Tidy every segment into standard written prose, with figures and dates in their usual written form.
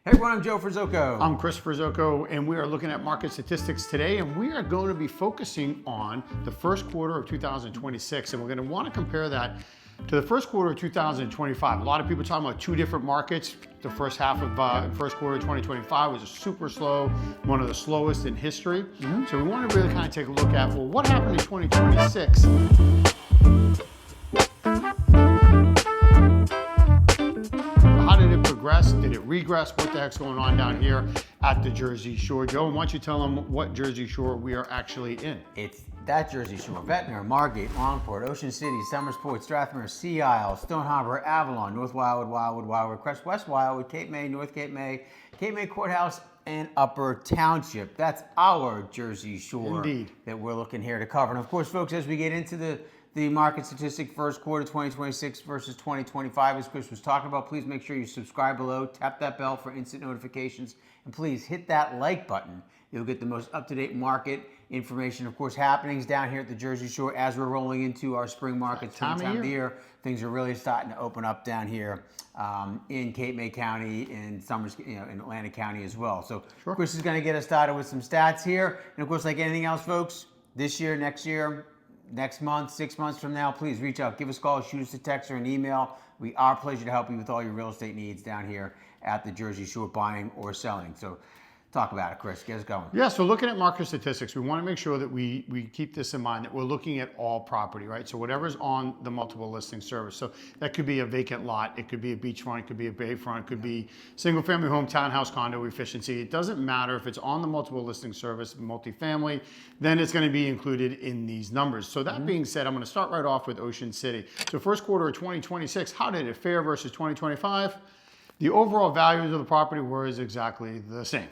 Hey everyone, I'm Joe Ferzoco. I'm Chris Ferzoco, and we are looking at market statistics today, and we are going to be focusing on the first quarter of 2026, and we're going to want to compare that to the first quarter of 2025. A lot of people are talking about two different markets. The first half of first quarter of 2025 was super slow, one of the slowest in history. So we want to really kind of take a look at, well, what happened in 2026? How did it progress? Did it regress? What the heck's going on down here at the Jersey Shore? Joe, why don't you tell them what Jersey Shore we are actually in? It's that Jersey Shore: Ventnor, Margate, Longport, Ocean City, Somersport, Strathmere, Sea Isle, Stone Harbor, Avalon, North Wildwood, Wildwood Crest, West Wildwood, Cape May, North Cape May, Cape May Courthouse, and Upper Township. That's our Jersey Shore. Indeed. That we're looking here to cover. And of course, folks, as we get into the market statistic first quarter 2026 versus 2025, as Chris was talking about, please make sure you subscribe below, tap that bell for instant notifications, and please hit that like button. You'll get the most up-to-date market information. Of course, happenings down here at the Jersey Shore as we're rolling into our spring market time of year. Things are really starting to open up down here in Cape May County, in in Atlantic County as well. So Sure. Chris is going to get us started with some stats here. And of course, like anything else, folks, this year, next year, next month, 6 months from now, please reach out, give us a call, shoot us a text or an email. We are pleasure to help you with all your real estate needs down here at the Jersey Shore, buying or selling. So talk about it, Chris. Get us going. Yeah, so looking at market statistics, we want to make sure that we keep this in mind, that we're looking at all property, right? So whatever's on the multiple listing service. So that could be a vacant lot, it could be a beachfront, it could be a bayfront, it could be single family home, townhouse, condo efficiency. It doesn't matter if it's on the multiple listing service, multifamily, then it's going to be included in these numbers. So that being said, I'm going to start right off with Ocean City. So first quarter of 2026, how did it fare versus 2025? The overall values of the property were exactly the same.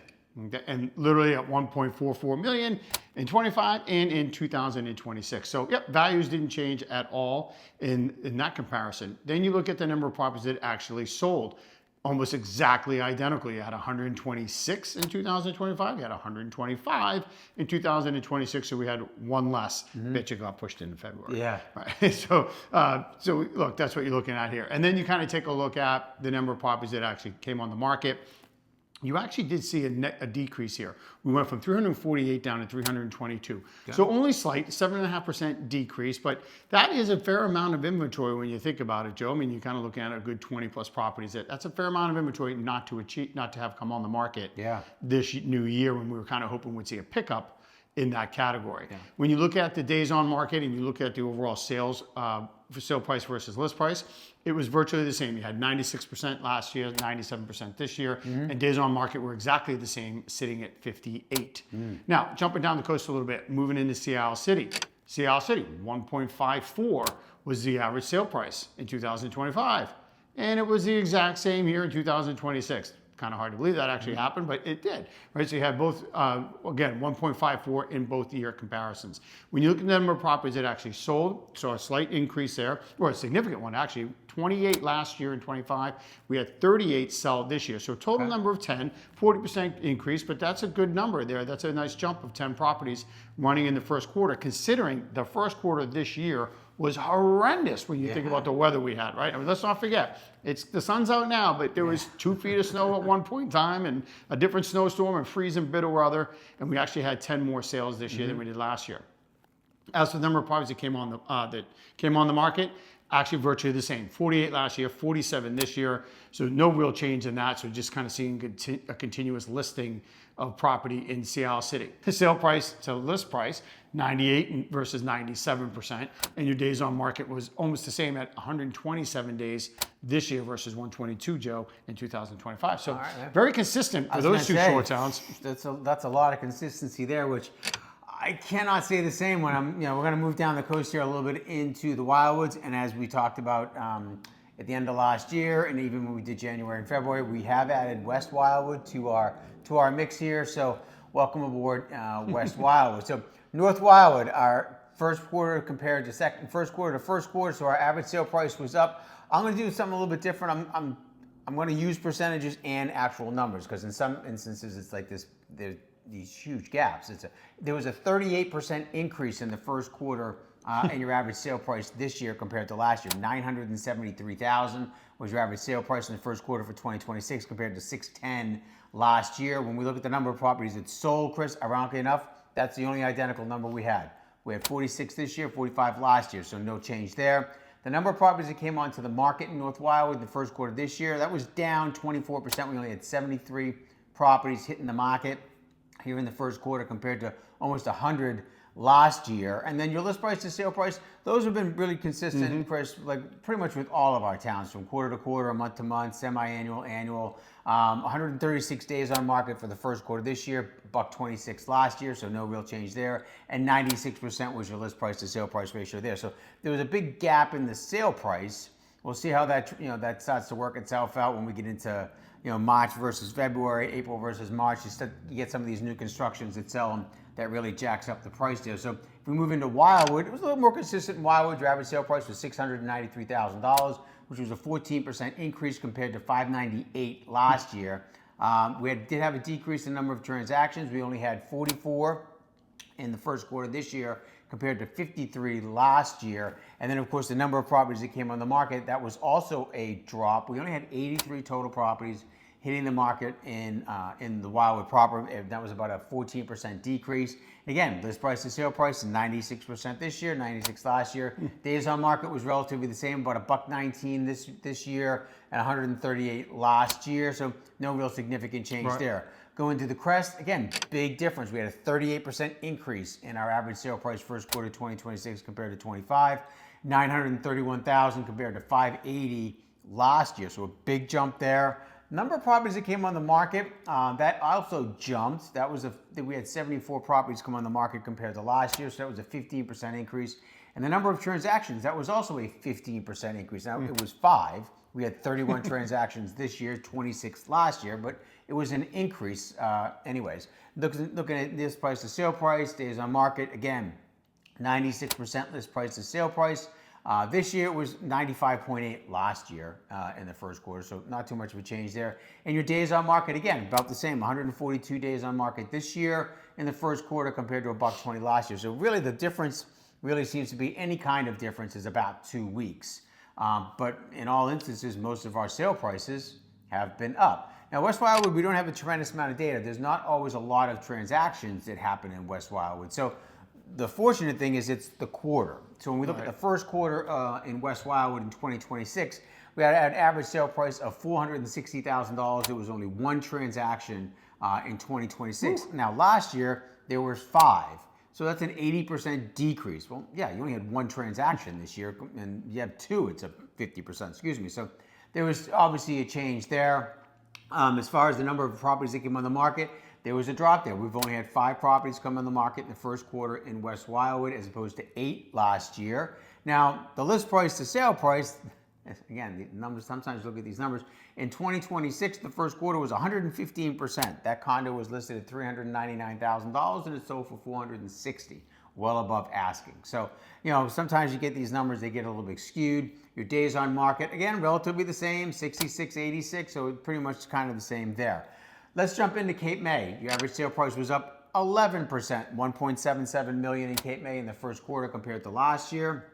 And literally at 1.44 million in 25 and in 2026. So yep, values didn't change at all in that comparison. Then you look at the number of properties that actually sold, almost exactly identical. You had 126 in 2025, you had 125 in 2026, so we had one less. Bet you got pushed into February. Yeah. Right. So look, that's what you're looking at here. And then you kind of take a look at the number of properties that actually came on the market. You actually did see a decrease here. We went from 348 down to 322. Okay. So only slight, 7.5% decrease, but that is a fair amount of inventory when you think about it, Joe. I mean, you're kind of looking at a good 20 plus properties. That's a fair amount of inventory not to have come on the market this new year, when we were kind of hoping we'd see a pickup in that category. Yeah. When you look at the days on market and you look at the overall sales for sale price versus list price, it was virtually the same. You had 96% last year, 97% this year, and days on market were exactly the same, sitting at 58. Now, jumping down the coast a little bit, moving into Sea Isle City. Sea Isle City, 1.54 was the average sale price in 2025, and it was the exact same here in 2026. Kind of hard to believe that actually happened, but it did, right? So you had both, again, 1.54 in both year comparisons. When you look at the number of properties that actually sold, so a slight increase there, or a significant one actually, 28 last year in 25, we had 38 sell this year. So total number of 10, 40% increase, but that's a good number there. That's a nice jump of 10 properties running in the first quarter, considering the first quarter this year was horrendous when you think about the weather we had, right? I mean, let's not forget, the sun's out now, but there was 2 feet of snow at one point in time, and a different snowstorm and freezing bitter weather, and we actually had 10 more sales this year than we did last year. As for the number of properties that came on the market, actually virtually the same. 48 last year, 47 this year. So no real change in that. So just kind of seeing a continuous listing of property in Sea Isle City. The sale price to list price, 98 versus 97%. And your days on market was almost the same at 127 days this year versus 122, Joe, in 2025. So very consistent for those two short towns. That's a lot of consistency there, which I cannot say the same when we're going to move down the coast here a little bit into the Wildwoods. And as we talked about at the end of last year, and even when we did January and February, we have added West Wildwood to our mix here. So welcome aboard, West Wildwood. So North Wildwood, our first quarter compared to first quarter to first quarter. So our average sale price was up. I'm going to do something a little bit different. I'm going to use percentages and actual numbers, because in some instances it's like this. These huge gaps. There was a 38% increase in the first quarter and your average sale price this year compared to last year. $973,000 was your average sale price in the first quarter for 2026 compared to $610,000 last year. When we look at the number of properties that sold, Chris, ironically enough, that's the only identical number we had. We had 46 this year, 45 last year, so no change there. The number of properties that came onto the market in North Wildwood in the first quarter this year, that was down 24%. We only had 73 properties hitting the market here in the first quarter compared to almost 100 last year. And then your list price to sale price, those have been really consistent, Chris, like pretty much with all of our towns, from quarter to quarter, month to month, semi-annual, annual. 136 days on market for the first quarter this year, $126 last year, so no real change there. And 96% was your list price to sale price ratio there. So there was a big gap in the sale price. We'll see how that that starts to work itself out when we get into March versus February, April versus March. You get some of these new constructions that sell them that really jacks up the price there. So if we move into Wildwood, it was a little more consistent in Wildwood. Your average sale price was $693,000, which was a 14% increase compared to $598,000 last year. We did have a decrease in number of transactions. We only had 44 in the first quarter this year compared to 53 last year. And then, of course, the number of properties that came on the market, that was also a drop. We only had 83 total properties hitting the market in the Wildwood proper. That was about a 14% decrease. Again, list price to sale price is 96% this year, 96 last year. Days on market was relatively the same, about $119 this year and 138 last year. So no real significant change there. Going to the Crest, again, big difference. We had a 38% increase in our average sale price first quarter 2026 compared to 25, $931,000 compared to $580 last year. So a big jump there. Number of properties that came on the market, that also jumped. We had 74 properties come on the market compared to last year, so that was a 15% increase. And the number of transactions, that was also a 15% increase. Now, it was 5. We had 31 transactions this year, 26 last year, but it was an increase anyways. Looking at this price to sale price, days on market, again, 96% list price to sale price. This year it was 95.8 last year in the first quarter, so not too much of a change there. And your days on market, again, about the same, 142 days on market this year in the first quarter compared to $120 last year. So really the difference really seems to be any kind of difference is about 2 weeks. But in all instances, most of our sale prices have been up. Now, West Wildwood, we don't have a tremendous amount of data. There's not always a lot of transactions that happen in West Wildwood. So the fortunate thing is it's the quarter. So when we look at the first quarter in West Wildwood in 2026, we had an average sale price of $460,000. There was only one transaction in 2026. Now, last year, there were 5. So that's an 80% decrease. Well, yeah, you only had one transaction this year, and you have 2, it's a 50%, excuse me. So there was obviously a change there. As far as the number of properties that came on the market, there was a drop there. We've only had 5 properties come on the market in the first quarter in West Wildwood as opposed to 8 last year. Now, the list price to sale price, again, the numbers, sometimes look at these numbers. In 2026, the first quarter was 115%. That condo was listed at $399,000 and it sold for $460,000, well above asking. So, sometimes you get these numbers, they get a little bit skewed. Your days on market, again, relatively the same, 66, 86, so pretty much kind of the same there. Let's jump into Cape May. Your average sale price was up 11%, $1.77 million in Cape May in the first quarter compared to last year.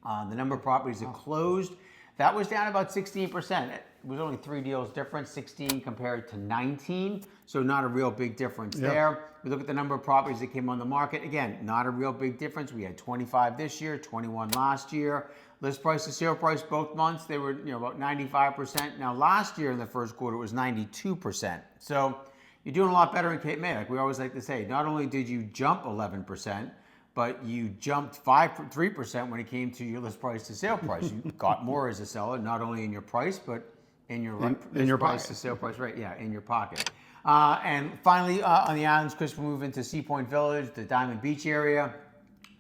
The number of properties that closed, that was down about 16%. It was only 3 deals difference, 16 compared to 19, so not a real big difference there. We look at the number of properties that came on the market. Again, not a real big difference. We had 25 this year, 21 last year. List price to sale price both months, they were about 95%. Now last year in the first quarter it was 92%. So you're doing a lot better in Cape May. Like we always like to say, not only did you jump 11%, but you jumped 3% when it came to your list price to sale price. You got more as a seller, not only in your price, but in your price to sale price rate. Yeah, in your pocket. And finally, on the islands, Chris, we move into Sea Point Village, the Diamond Beach area.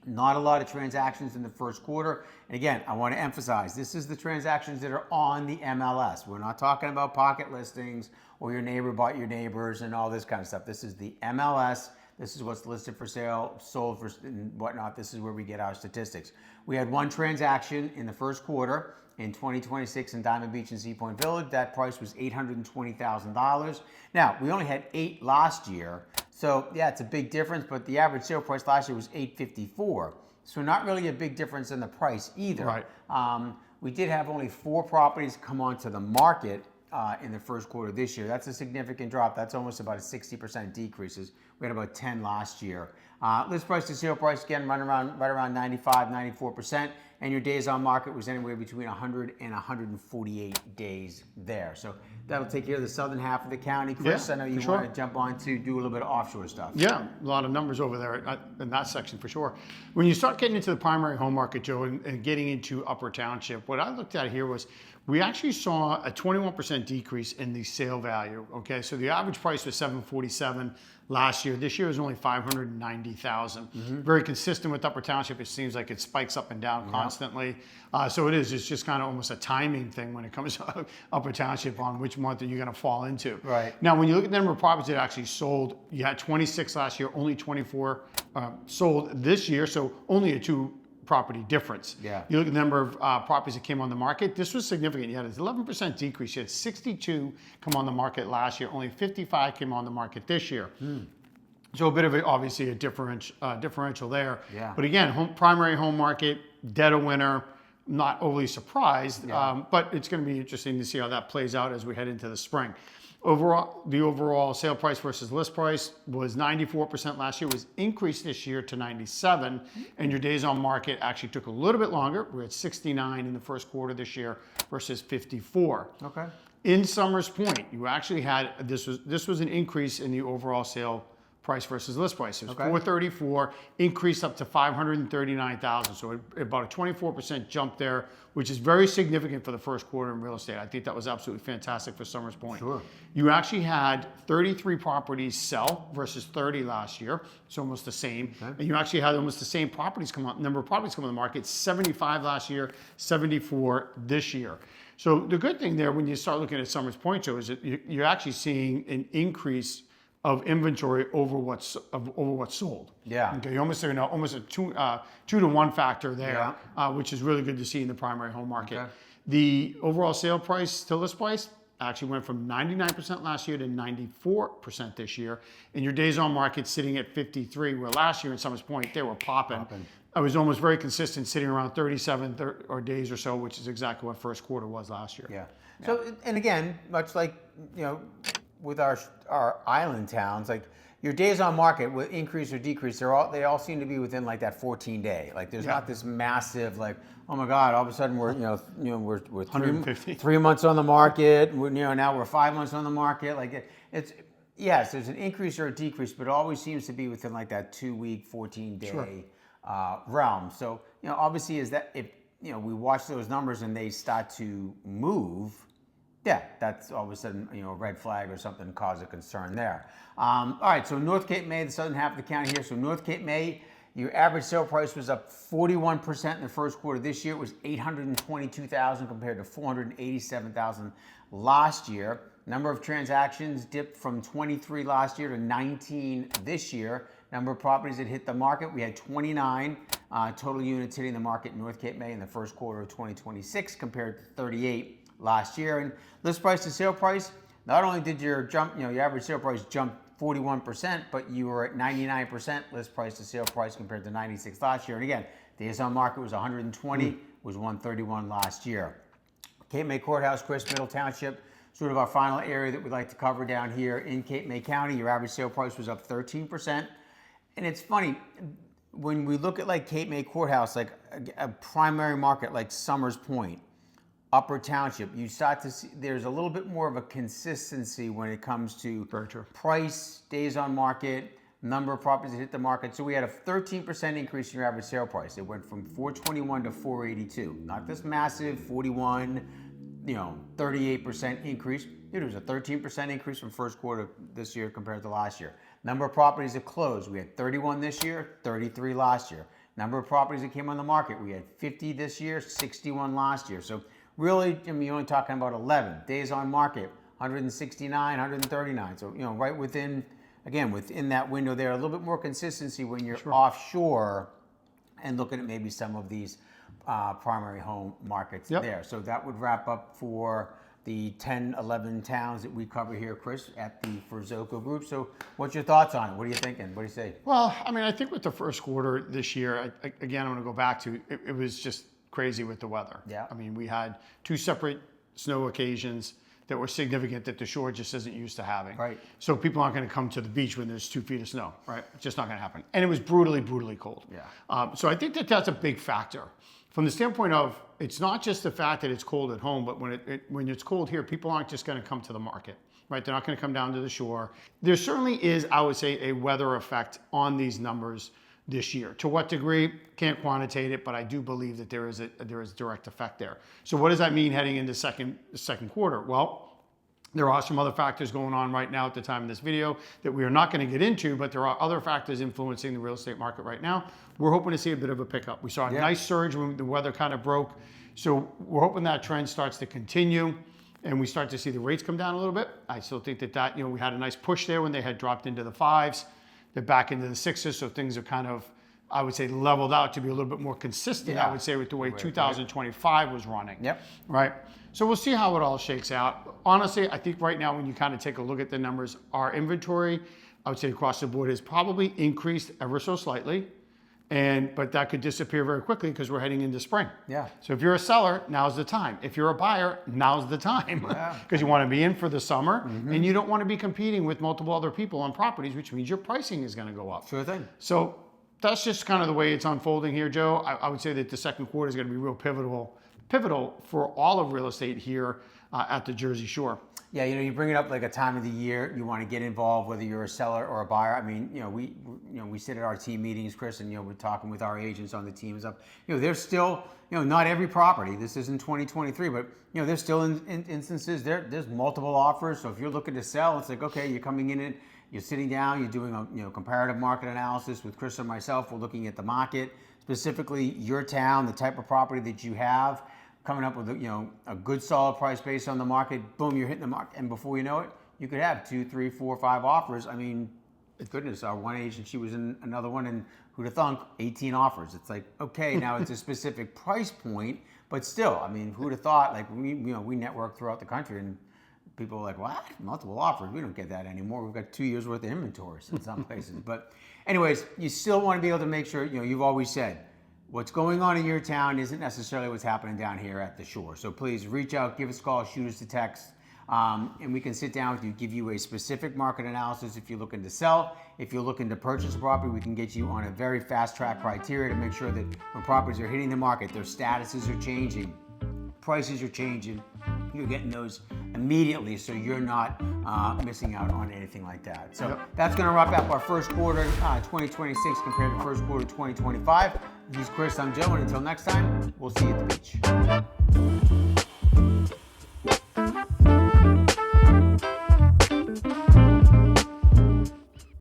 Not a lot of transactions in the first quarter. And again, I want to emphasize, this is the transactions that are on the MLS. We're not talking about pocket listings or your neighbor bought your neighbors and all this kind of stuff. This is the MLS. This is what's listed for sale, sold for and whatnot. This is where we get our statistics. We had one transaction in the first quarter in 2026 in Diamond Beach and Sea Point Village. That price was $820,000. Now, we only had 8 last year. So, yeah, it's a big difference, but the average sale price last year was $854,000. So not really a big difference in the price either. Right. We did have only 4 properties come onto the market in the first quarter this year. That's a significant drop. That's almost about a 60% decreases. We had about 10 last year. List price to sale price again right around 95, 94%. And your days on market was anywhere between 100 and 148 days there. So that'll take care of the southern half of the county. Chris, Yeah, I know you for want sure. to jump on to do a little bit of offshore stuff. Yeah, a lot of numbers over there in that section for sure. When you start getting into the primary home market, Joe, and getting into Upper Township, what I looked at here was we actually saw a 21% decrease in the sale value. Okay, so the average price was $747 last year. This year is only $590,000. Very consistent with Upper Township. It seems like it spikes up and down constantly. So it is. It's just kind of almost a timing thing when it comes to Upper Township on which month that you're going to fall into. Right. Now, when you look at the number of properties that actually sold, you had 26 last year, only 24 sold this year, so only a 2-property difference. Yeah. You look at the number of properties that came on the market, this was significant. You had an 11% decrease. You had 62 come on the market last year, only 55 came on the market this year. So a bit of obviously a differential there. Yeah. But again, primary home market, dead of winter, not overly surprised, but it's going to be interesting to see how that plays out as we head into the spring. Overall, the overall sale price versus list price was 94% last year, was increased this year to 97, and your days on market actually took a little bit longer. We're at 69 in the first quarter this year versus 54. Okay. In Summers Point, you actually had, this was an increase in the overall sale price versus list price. It was $434, increased up to $539,000. So about a 24% jump there, which is very significant for the first quarter in real estate. I think that was absolutely fantastic for Summers Point. Sure. You actually had 33 properties sell versus 30 last year. It's almost the same. Okay. And you actually had almost the same properties come on, number of properties come on the market, 75 last year, 74 this year. So the good thing there when you start looking at Summers Point, Joe, is that you're actually seeing an increase of inventory over what's sold. Yeah. Okay, you're almost almost a 2 to 1 factor there, which is really good to see in the primary home market. Okay. The overall sale price to list price actually went from 99% last year to 94% this year, and your days on market sitting at 53, where last year in Summers Point they were popping. I was almost very consistent, sitting around 37 days or so, which is exactly what first quarter was last year. Yeah. So, and again, much like, with our island towns, like your days on market will increase or decrease. They all seem to be within like that 14-day. Like there's not this massive like, oh my God, all of a sudden we're we're 150. 3 months on the market. Now we're 5 months on the market. Like it's yes, there's an increase or a decrease, but it always seems to be within like that 2-week, 14-day realm. So obviously is that if we watch those numbers and they start to move. Yeah, that's all of a sudden, a red flag or something cause a concern there. All right, so North Cape May, the southern half of the county here. So North Cape May, your average sale price was up 41% in the first quarter this year. It was $822,000 compared to $487,000 last year. Number of transactions dipped from 23 last year to 19 this year. Number of properties that hit the market, we had 29 total units hitting the market in North Cape May in the first quarter of 2026 compared to 38 last year. And list price to sale price, not only did your average sale price jump 41%, but you were at 99% list price to sale price compared to 96 last year. And again, days on market was 120, was 131 last year. Cape May Courthouse, Chris, Middle Township, sort of our final area that we'd like to cover down here in Cape May County. Your average sale price was up 13%. And it's funny, when we look at like Cape May Courthouse, like a primary market like Summers Point, Upper Township, you start to see there's a little bit more of a consistency when it comes to price, days on market, number of properties that hit the market. So we had a 13% increase in your average sale price. It went from 421 to 482. Not this massive 41, 38% increase. It was a 13% increase from first quarter this year compared to last year. Number of properties that closed, we had 31 this year, 33 last year. Number of properties that came on the market, we had 50 this year, 61 last year. So really, you're only talking about 11 days on market, 169, 139. So, right within that window there, a little bit more consistency when you're offshore and looking at maybe some of these primary home markets there. So that would wrap up for the 10, 11 towns that we cover here, Chris, at the Ferzoco group. So what's your thoughts on it? What are you thinking? What do you say? Well, I mean, I think with the first quarter this year, again, I'm going to go back to it was just crazy with the weather. Yeah. I mean, we had 2 separate snow occasions that were significant that the shore just isn't used to having. Right. So people aren't going to come to the beach when there's 2 feet of snow, right? It's just not going to happen. And it was brutally, brutally cold. Yeah. So I think that that's a big factor. From the standpoint of, it's not just the fact that it's cold at home, but when it's cold here, people aren't just going to come to the market, right? They're not going to come down to the shore. There certainly is, I would say, a weather effect on these numbers this year. To what degree, can't quantitate it, but I do believe that there is a direct effect there. So what does that mean heading into second quarter? Well, there are some other factors going on right now at the time of this video that we are not going to get into, but there are other factors influencing the real estate market right now. We're hoping to see a bit of a pickup. We saw a nice surge when the weather kind of broke. So we're hoping that trend starts to continue and we start to see the rates come down a little bit. I still think that, we had a nice push there when they had dropped into the 5s. They're back into the 6s, so things are kind of, I would say, leveled out to be a little bit more consistent, I would say, with the way 2025 was running. Yep. Right? So we'll see how it all shakes out. Honestly, I think right now when you kind of take a look at the numbers, our inventory, I would say across the board, has probably increased ever so slightly. But that could disappear very quickly because we're heading into spring. Yeah. So if you're a seller, now's the time. If you're a buyer, now's the time. Because you want to be in for the summer and you don't want to be competing with multiple other people on properties, which means your pricing is going to go up. Sure thing. So that's just kind of the way it's unfolding here, Joe. I would say that the second quarter is going to be real pivotal for all of real estate here at the Jersey Shore. Yeah, you bring it up like a time of the year you want to get involved, whether you're a seller or a buyer. I mean, we sit at our team meetings, Chris, and we're talking with our agents on the teams up. There's still, not every property. This isn't 2023, but there's still instances there's multiple offers. So if you're looking to sell, it's like, okay, you're coming in and you're sitting down, you're doing a comparative market analysis with Chris and myself. We're looking at the market, specifically your town, the type of property that you have, coming up with a good solid price based on the market. Boom, you're hitting the market, and before you know it, you could have 2, 3, 4, 5 offers. I mean, goodness, our one agent, she was in another one, and who'd have thunk 18 offers. It's like, okay, now it's a specific price point, but still, I mean, who'd have thought? Like we network throughout the country, and people are like, what? Multiple offers? We don't get that anymore. We've got 2 years worth of inventories in some places. But anyways, you still want to be able to make sure, you've always said, what's going on in your town isn't necessarily what's happening down here at the shore. So please reach out, give us a call, shoot us a text, and we can sit down with you, give you a specific market analysis if you're looking to sell. If you're looking to purchase a property, we can get you on a very fast track criteria to make sure that when properties are hitting the market, their statuses are changing, prices are changing, you're getting those immediately, so you're not missing out on anything like that. So that's going to wrap up our first quarter 2026 compared to first quarter 2025. He's Chris, I'm Joe, and until next time, we'll see you at the beach.